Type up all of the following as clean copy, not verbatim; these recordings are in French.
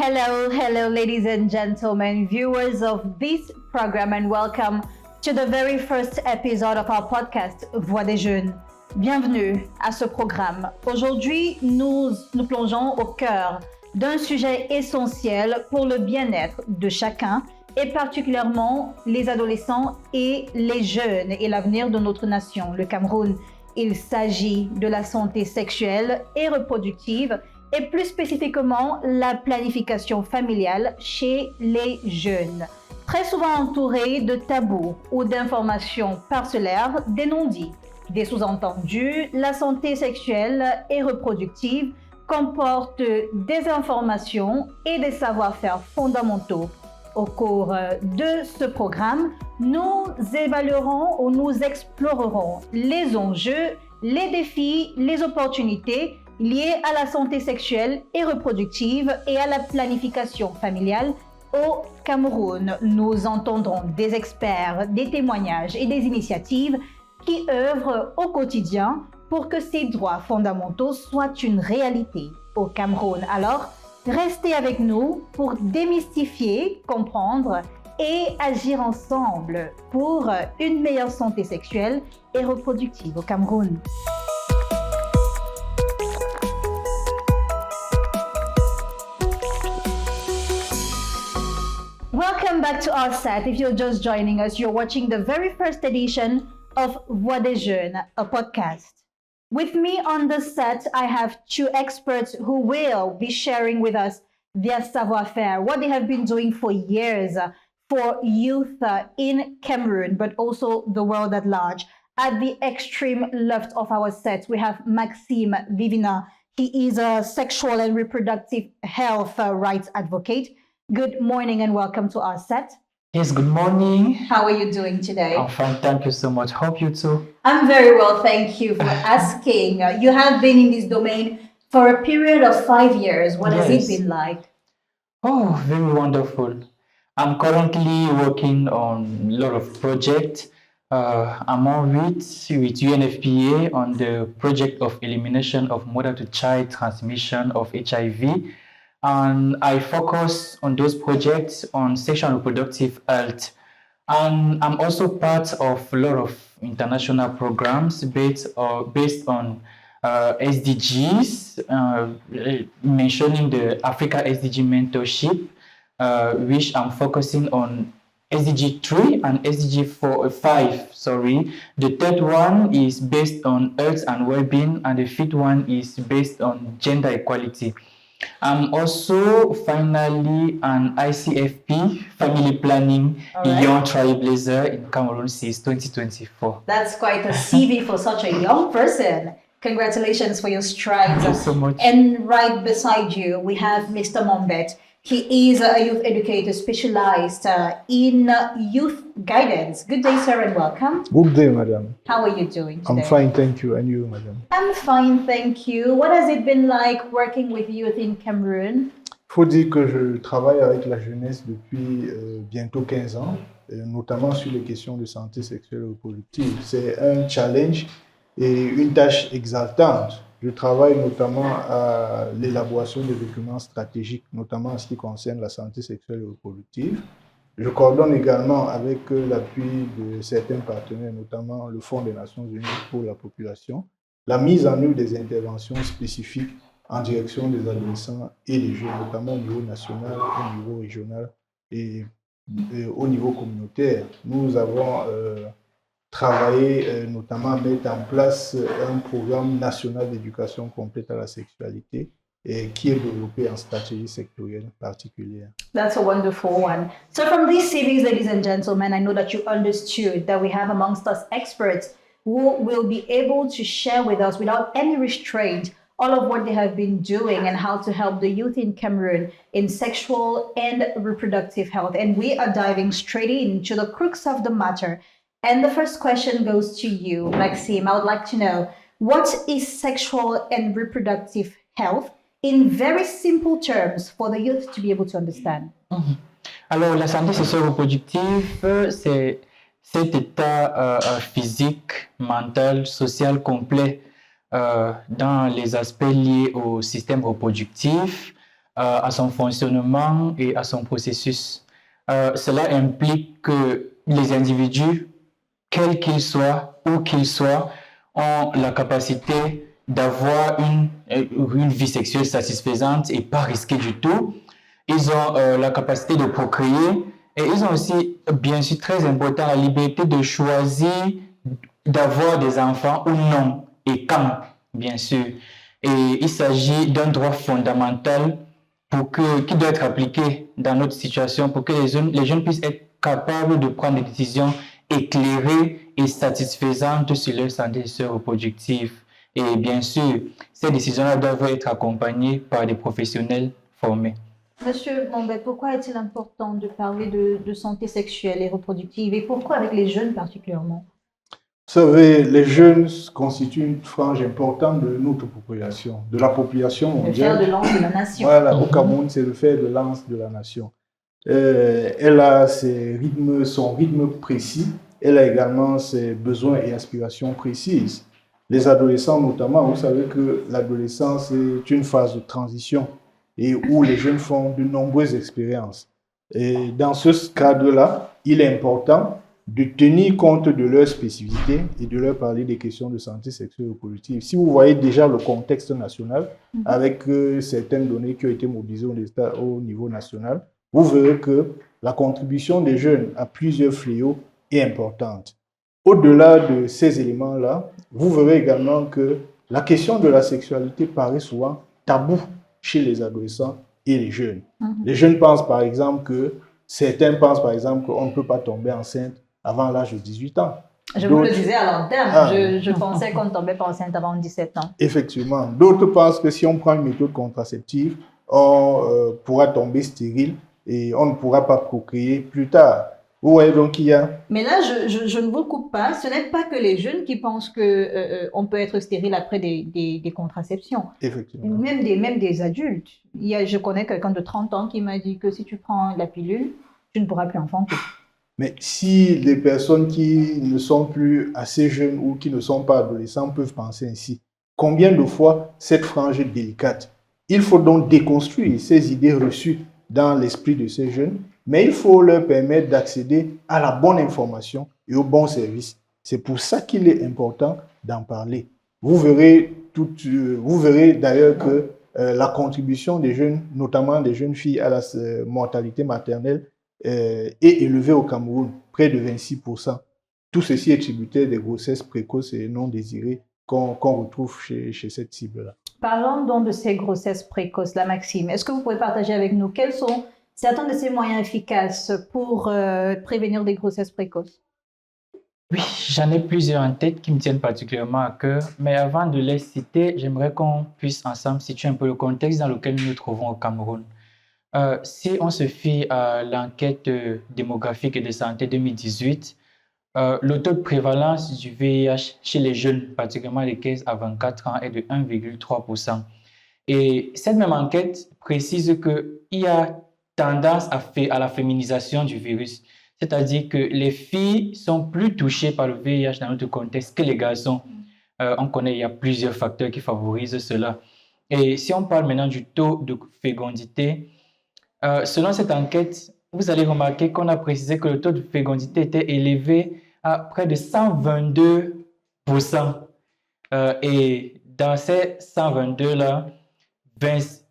Hello, ladies and gentlemen, viewers of this program, and welcome to the very first episode of our podcast, Voix des Jeunes. Bienvenue à ce programme. Aujourd'hui, nous plongeons au cœur d'un sujet essentiel pour le bien-être de chacun, et particulièrement les adolescents et les jeunes et l'avenir de notre nation, le Cameroun. Il s'agit de la santé sexuelle et reproductive, et plus spécifiquement la planification familiale chez les jeunes, très souvent entourée de tabous ou d'informations parcellaires, des non-dits. Des sous-entendus, la santé sexuelle et reproductive comporte des informations et des savoir-faire fondamentaux. Au cours de ce programme, nous évaluerons ou nous explorerons les enjeux, les défis, les opportunités liées à la santé sexuelle et reproductive et à la planification familiale au Cameroun. Nous entendrons des experts, des témoignages et des initiatives qui œuvrent au quotidien pour que ces droits fondamentaux soient une réalité au Cameroun. Alors, restez avec nous pour démystifier, comprendre et agir ensemble pour une meilleure santé sexuelle et reproductive au Cameroun. Welcome back to our set. If you're just joining us, you're watching the very first edition of Voix des Jeunes, a podcast. With me on the set, I have two experts who will be sharing with us their savoir-faire, what they have been doing for years for youth in Cameroon, but also the world at large. At the extreme left of our set, we have Maxime Vivina. He is a sexual and reproductive health rights advocate. Good morning and welcome to our set. Yes, good morning. How are you doing today? I'm fine, thank you so much. Hope you too. I'm very well, thank you for asking. You have been in this domain for a period of 5 years. What has it been like? Oh, very wonderful. I'm currently working on a lot of projects. I'm on with UNFPA on the project of elimination of mother-to-child transmission of HIV. And I focus on those projects on sexual and reproductive health. And I'm also part of a lot of international programs based on SDGs, mentioning the Africa SDG mentorship, which I'm focusing on SDG 3 and SDG 5. The third one is based on health and well-being, and the fifth one is based on gender equality. I'm also finally an ICFP family planning young trailblazer in Cameroon since 2024. That's quite a CV for such a young person. Congratulations for your strides. Thank you so much. And right beside you, we have Mr. Mombet. He is a youth educator specialized in youth guidance. Good day, sir, and welcome. Good day, madam. How are you doing today? I'm fine, thank you. And you, madam? I'm fine, thank you. What has it been like working with youth in Cameroon? Il faut dire que je travaille avec la jeunesse depuis bientôt 15 ans, notamment sur les questions de santé sexuelle et reproductive. C'est un challenge et une tâche exaltante. Je travaille notamment à l'élaboration de documents stratégiques, notamment en ce qui concerne la santé sexuelle et reproductive. Je coordonne également avec l'appui de certains partenaires, notamment le Fonds des Nations Unies pour la population, la mise en œuvre des interventions spécifiques en direction des adolescents et des jeunes, notamment au niveau national, au niveau régional et au niveau communautaire. Nous avons travaillé notamment à mettre en place un programme national d'éducation complète à la sexualité qui est développé en stratégie sectorielle particulière. That's a wonderful one. So from these CVs, ladies and gentlemen, I know that you understood that we have amongst us experts who will be able to share with us without any restraint all of what they have been doing and how to help the youth in Cameroon in sexual and reproductive health. And we are diving straight into the crux of the matter. And the first question goes to you, Maxime. I would like to know, what is sexual and reproductive health in very simple terms for the youth to be able to understand? Alors, la santé sexuelle reproductive, c'est cet état physique, mental, social complet dans les aspects liés au système reproductif, à son fonctionnement et à son processus. Cela implique que les individus, quels qu'ils soient, où qu'ils soient, ont la capacité d'avoir une vie sexuelle satisfaisante et pas risquée du tout. Ils ont la capacité de procréer et ils ont aussi, bien sûr, très important, la liberté de choisir d'avoir des enfants ou non et quand, bien sûr. Et il s'agit d'un droit fondamental qui doit être appliqué dans notre situation pour que les jeunes puissent être capables de prendre des décisions éclairées et satisfaisantes sur leur santé reproductive. Et bien sûr, ces décisions-là doivent être accompagnées par des professionnels formés. Monsieur Mombet, pourquoi est-il important de parler de santé sexuelle et reproductive et pourquoi avec les jeunes particulièrement? Vous savez, les jeunes constituent une frange importante de notre population, de la population mondiale. Le fer de lance de la nation. Voilà, au Cameroun, c'est le fer de lance de la nation. Elle a son rythme précis, elle a également ses besoins et aspirations précises. Les adolescents notamment, vous savez que l'adolescence est une phase de transition et où les jeunes font de nombreuses expériences. Et dans ce cadre-là, il est important de tenir compte de leurs spécificités et de leur parler des questions de santé sexuelle et reproductive. Si vous voyez déjà le contexte national, avec certaines données qui ont été mobilisées au niveau national, vous verrez que la contribution des jeunes à plusieurs fléaux est importante. Au-delà de ces éléments-là, vous verrez également que la question de la sexualité paraît souvent tabou chez les adolescents et les jeunes. Les jeunes pensent par exemple certains pensent par exemple qu'on ne peut pas tomber enceinte avant l'âge de 18 ans. Je vous le disais à l'antenne, je pensais qu'on ne tombait pas enceinte avant 17 ans. Effectivement. D'autres pensent que si on prend une méthode contraceptive, on pourra tomber stérile et on ne pourra pas procréer plus tard. Vous voyez donc il y a... Mais là, je ne vous coupe pas. Ce n'est pas que les jeunes qui pensent qu'on peut être stérile après des contraceptions. Effectivement. Même des adultes. Je connais quelqu'un de 30 ans qui m'a dit que si tu prends la pilule, tu ne pourras plus enfanter. Mais si les personnes qui ne sont plus assez jeunes ou qui ne sont pas adolescents peuvent penser ainsi, combien de fois cette frange est délicate? Il faut donc déconstruire ces idées reçues dans l'esprit de ces jeunes, mais il faut leur permettre d'accéder à la bonne information et au bon service. C'est pour ça qu'il est important d'en parler. Vous verrez d'ailleurs que la contribution des jeunes, notamment des jeunes filles à la mortalité maternelle, est élevé au Cameroun, près de 26%. Tout ceci est tributaire des grossesses précoces et non désirées qu'on retrouve chez cette cible-là. Parlons donc de ces grossesses précoces, la Maxime. Est-ce que vous pouvez partager avec nous quels sont certains de ces moyens efficaces pour prévenir des grossesses précoces? Oui, j'en ai plusieurs en tête qui me tiennent particulièrement à cœur, mais avant de les citer, j'aimerais qu'on puisse ensemble situer un peu le contexte dans lequel nous nous trouvons au Cameroun. Si on se fie à l'enquête démographique et de santé 2018, le taux de prévalence du VIH chez les jeunes, particulièrement les 15 à 24 ans, est de 1,3%. Et cette même enquête précise qu'il y a tendance à la féminisation du virus, c'est-à-dire que les filles sont plus touchées par le VIH dans notre contexte que les garçons. On connaît, il y a plusieurs facteurs qui favorisent cela. Et si on parle maintenant du taux de fécondité, selon cette enquête, vous allez remarquer qu'on a précisé que le taux de fécondité était élevé à près de 122%. Et dans ces 122-là,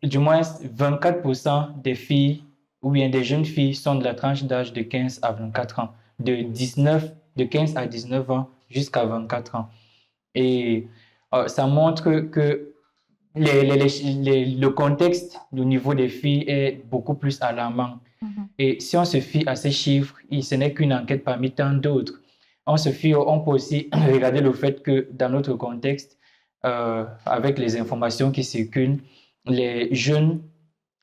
du moins 24% des filles ou bien des jeunes filles sont de la tranche d'âge de 15 à 24 ans, de 15 à 19 ans jusqu'à 24 ans. Et ça montre que le contexte du niveau des filles est beaucoup plus alarmant. Et si on se fie à ces chiffres, ce n'est qu'une enquête parmi tant d'autres. On peut aussi regarder le fait que dans notre contexte, avec les informations qui circulent, les jeunes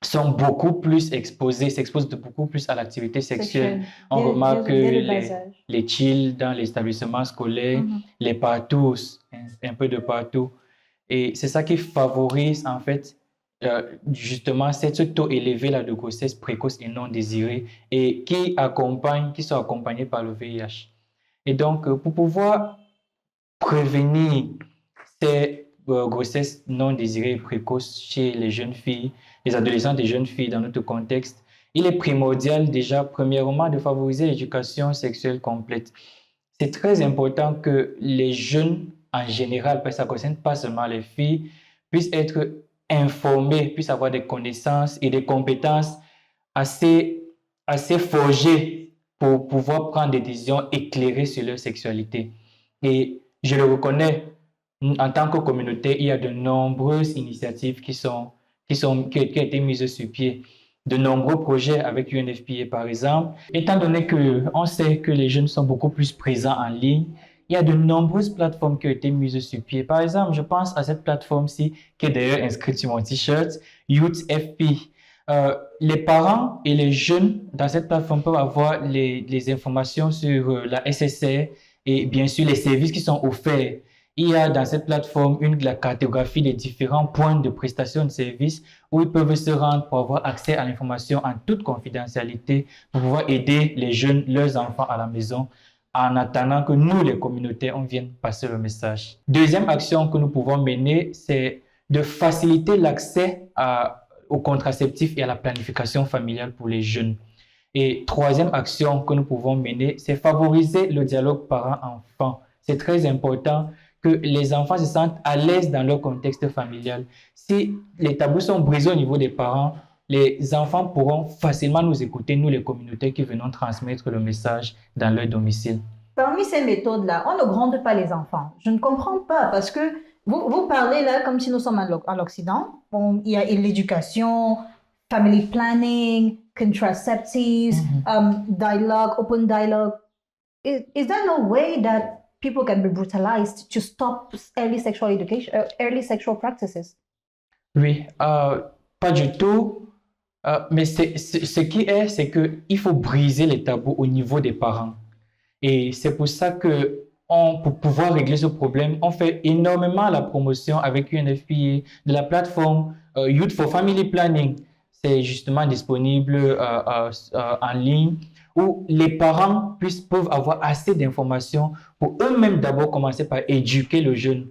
sont beaucoup plus s'exposent beaucoup plus à l'activité sexuelle. On remarque que les chills dans les établissements scolaires, les partous, un peu de partout. Et c'est ça qui favorise en fait justement ce taux élevé là, de grossesse précoce et non désirée et qui sont accompagnés par le VIH. Et donc, pour pouvoir prévenir ces grossesse non désirée et précoce chez les jeunes filles, les adolescentes et jeunes filles dans notre contexte, il est primordial déjà, premièrement, de favoriser l'éducation sexuelle complète. C'est très important que les jeunes en général, parce que ça ne concerne pas seulement les filles, puissent être informés, puissent avoir des connaissances et des compétences assez forgées pour pouvoir prendre des décisions éclairées sur leur sexualité. Et je le reconnais, en tant que communauté, il y a de nombreuses initiatives qui ont été mises sur pied. De nombreux projets avec UNFPA, par exemple. Étant donné qu'on sait que les jeunes sont beaucoup plus présents en ligne, il y a de nombreuses plateformes qui ont été mises sur pied. Par exemple, je pense à cette plateforme-ci, qui est d'ailleurs inscrite sur mon t-shirt, YouthFP. Les parents et les jeunes dans cette plateforme peuvent avoir les informations sur la SSR et bien sûr les services qui sont offerts. Il y a dans cette plateforme la cartographie des différents points de prestation de services où ils peuvent se rendre pour avoir accès à l'information en toute confidentialité pour pouvoir aider les jeunes, leurs enfants à la maison en attendant que nous, les communautés, on vienne passer le message. Deuxième action que nous pouvons mener, c'est de faciliter l'accès aux contraceptifs et à la planification familiale pour les jeunes. Et troisième action que nous pouvons mener, c'est favoriser le dialogue parent-enfant. C'est très important que les enfants se sentent à l'aise dans leur contexte familial. Si les tabous sont brisés au niveau des parents, les enfants pourront facilement nous écouter, nous les communautés qui venons transmettre le message dans leur domicile. Parmi ces méthodes-là, on ne gronde pas les enfants. Je ne comprends pas parce que vous parlez là comme si nous sommes à l'Occident. Il y a l'éducation, family planning, contraceptives, dialogue, open dialogue. Is there no way that people can be brutalized to stop early sexual education, early sexual practices? Oui, pas du tout. Mais ce qui est, c'est qu'il faut briser les tabous au niveau des parents. Et c'est pour ça que, pour pouvoir régler ce problème, on fait énormément la promotion avec UNFPA de la plateforme Youth for Family Planning. C'est justement disponible en ligne où les parents peuvent avoir assez d'informations pour eux-mêmes d'abord commencer par éduquer le jeune.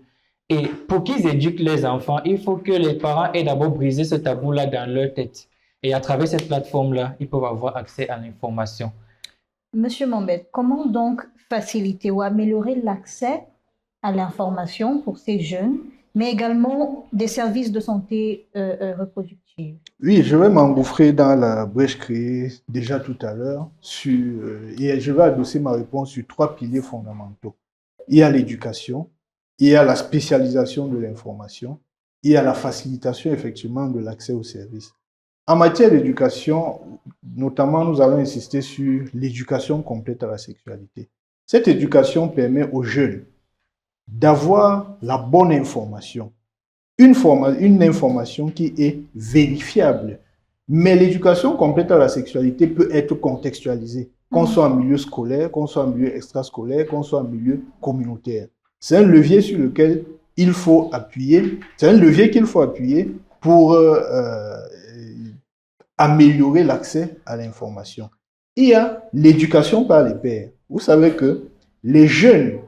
Et pour qu'ils éduquent les enfants, il faut que les parents aient d'abord brisé ce tabou-là dans leur tête. Et à travers cette plateforme-là, ils peuvent avoir accès à l'information. Monsieur Mombet, comment donc faciliter ou améliorer l'accès à l'information pour ces jeunes, mais également des services de santé reproductive? Oui, je vais m'engouffrer dans la brèche créée déjà tout à l'heure et je vais adosser ma réponse sur 3 piliers fondamentaux. Il y a l'éducation, il y a la spécialisation de l'information, il y a la facilitation effectivement de l'accès aux services. En matière d'éducation, notamment, nous allons insister sur l'éducation complète à la sexualité. Cette éducation permet aux jeunes d'avoir la bonne information, une information qui est vérifiable. Mais l'éducation complète à la sexualité peut être contextualisée, qu'on soit en milieu scolaire, qu'on soit en milieu extrascolaire, qu'on soit en milieu communautaire. C'est un levier sur lequel il faut appuyer, c'est un levier qu'il faut appuyer pour améliorer l'accès à l'information. Il y a l'éducation par les pairs. Vous savez que les jeunes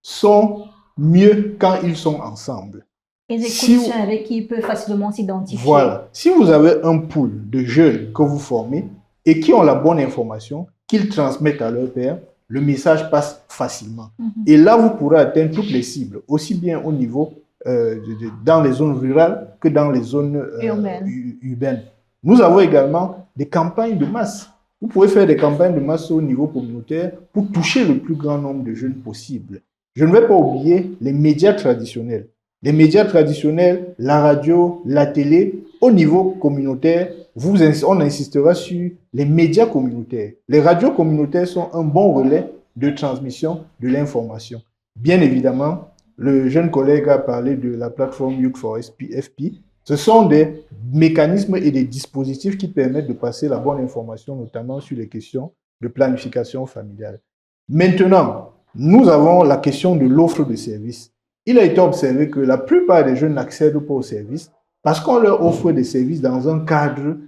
sont mieux quand ils sont ensemble. Ils écoutent ceux avec qui ils peuvent facilement s'identifier. Voilà. Si vous avez un pool de jeunes que vous formez et qui ont la bonne information, qu'ils transmettent à leur père, le message passe facilement. Et là, vous pourrez atteindre toutes les cibles, aussi bien au niveau dans les zones rurales que dans les zones urbaines. Nous avons également des campagnes de masse. Vous pouvez faire des campagnes de masse au niveau communautaire pour toucher le plus grand nombre de jeunes possible. Je ne vais pas oublier les médias traditionnels. Les médias traditionnels, la radio, la télé, au niveau communautaire, on insistera sur les médias communautaires. Les radios communautaires sont un bon relais de transmission de l'information. Bien évidemment, le jeune collègue a parlé de la plateforme Youth for FP. Ce sont des mécanismes et des dispositifs qui permettent de passer la bonne information, notamment sur les questions de planification familiale. Maintenant, nous avons la question de l'offre de services. Il a été observé que la plupart des jeunes n'accèdent pas aux services parce qu'on leur offre des services dans un cadre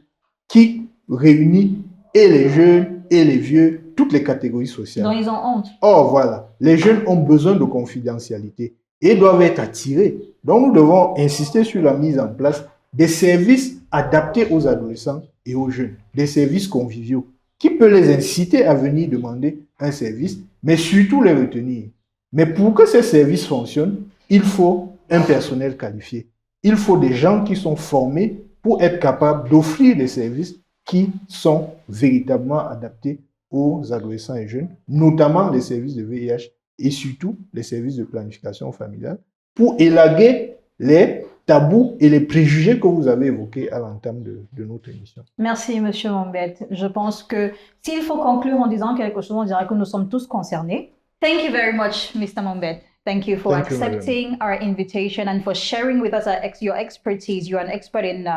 qui réunit et les jeunes et les vieux, toutes les catégories sociales. Donc ils ont honte. Or, voilà, les jeunes ont besoin de confidentialité. et doivent être attirés. Donc, nous devons insister sur la mise en place des services adaptés aux adolescents et aux jeunes, des services conviviaux, qui peut les inciter à venir demander un service, mais surtout les retenir. Mais pour que ces services fonctionnent, il faut un personnel qualifié. Il faut des gens qui sont formés pour être capables d'offrir des services qui sont véritablement adaptés aux adolescents et jeunes, notamment les services de VIH et surtout les services de planification familiale, pour élaguer les tabous et les préjugés que vous avez évoqués à l'entame de notre émission. Merci, Monsieur Mombet. Je pense que s'il faut conclure en disant quelque chose, on dirait que nous sommes tous concernés. Thank you very much, Mr. Mombet. Thank you for accepting our invitation and for sharing with us your expertise. You're an expert in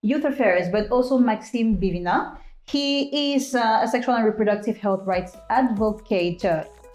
youth affairs, but also Maxime Bivina. He is a sexual and reproductive health rights advocate.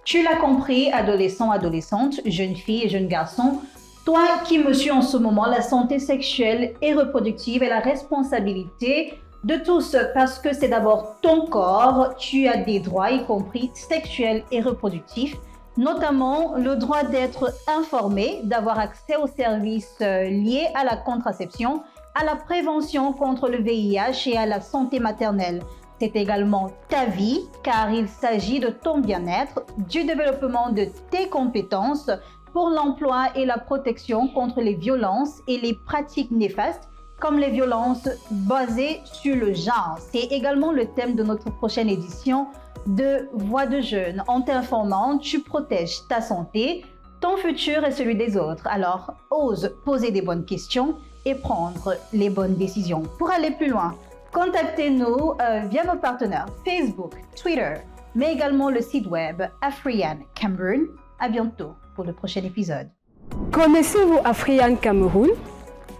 Tu l'as compris, adolescent, adolescente, jeune fille et jeune garçon, toi qui me suis en ce moment, la santé sexuelle et reproductive est la responsabilité de tous parce que c'est d'abord ton corps, tu as des droits, y compris sexuels et reproductifs, notamment le droit d'être informé, d'avoir accès aux services liés à la contraception, à la prévention contre le VIH et à la santé maternelle. C'est également ta vie, car il s'agit de ton bien-être, du développement de tes compétences pour l'emploi et la protection contre les violences et les pratiques néfastes, comme les violences basées sur le genre. C'est également le thème de notre prochaine édition de Voix de Jeunes. En t'informant, tu protèges ta santé, ton futur et celui des autres. Alors, ose poser des bonnes questions et prendre les bonnes décisions. Pour aller plus loin, contactez-nous via nos partenaires Facebook, Twitter, mais également le site web Afrian Cameroun. À bientôt pour le prochain épisode. Connaissez-vous Afrian Cameroun?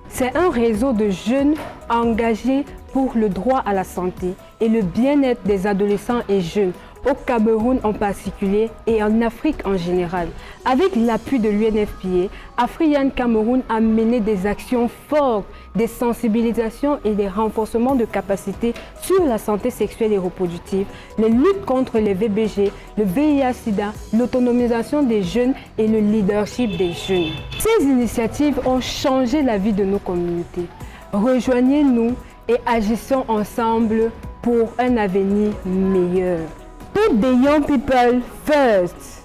C'est un réseau de jeunes engagés pour le droit à la santé et le bien-être des adolescents et jeunes, au Cameroun en particulier et en Afrique en général. Avec l'appui de l'UNFPA, Afrian Cameroun a mené des actions fortes, des sensibilisations et des renforcements de capacités sur la santé sexuelle et reproductive, les luttes contre les VBG, le VIH-Sida, l'autonomisation des jeunes et le leadership des jeunes. Ces initiatives ont changé la vie de nos communautés. Rejoignez-nous et agissons ensemble pour un avenir meilleur. Put the young people first.